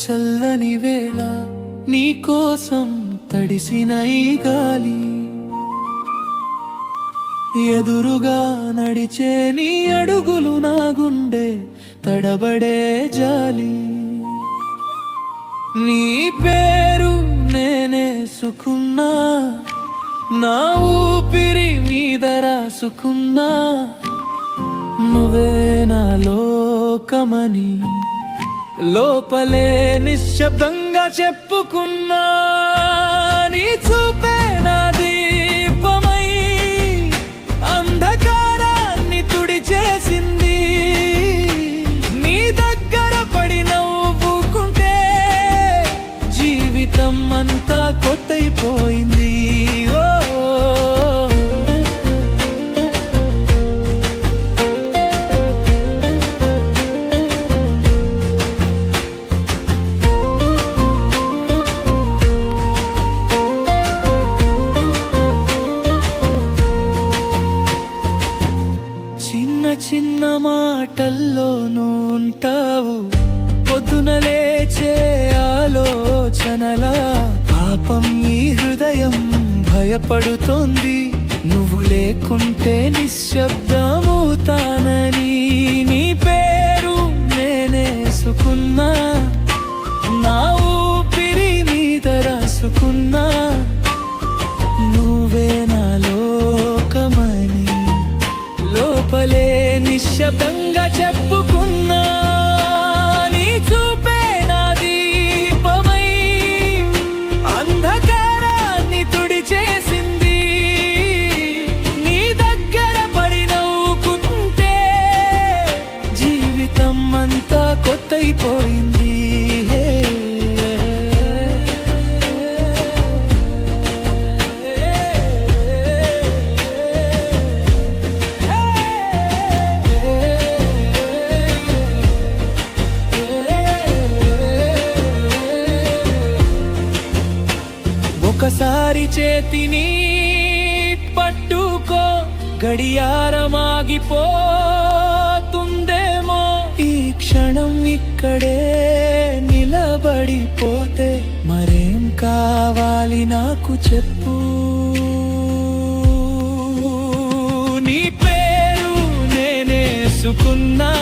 చల్లని వేళ నీకోసం తడిసిన ఈ గాలి, ఎదురుగా నడిచే నీ అడుగులు నా గుండె తడబడే జాలి. నీ పేరు నేనేసుకున్నా, నా ఊపిరి మీద రాసుకున్నా, నువ్వే నా లోకమని లోపలే నిశ్శబ్దంగా చెప్పుకున్నా. నీ చూపే నా దీపమై అంధకారాన్ని తుడిచేసింది. నీ దగ్గర పడి నవ్వుకుంటే జీవితం అంతా కొత్తైపోయింది. చిన్న మాటల్లోనూ ఉంటావు, పొద్దున లేచే ఆలోచనలా. పాపం ఈ హృదయం భయపడుతోంది, నువ్వు లేకుంటే నిశ్శబ్దమవుతానని. నీ పేరు నేనేసుకున్నా, నా ఊపిరి మీద రాసుకున్నా, నువ్వే నా లోకమని లోపలే నిశ్శబ్దంగా చెప్పుకున్నా. నీ చూపే నా దీపమై అంధకారాన్ని తుడిచేసింది. నీ దగ్గర పడి నవ్వుకుంటే జీవితం అంతా కొత్తైపోయింది. ఒకసారి చేతిని పట్టుకో, గడియారమాగిపోతుందేమో. ఈ క్షణం ఇక్కడే నిలబడిపోతే మరేం కావాలి నాకు చెప్పు. నీ పేరు నేనేసుకున్నా,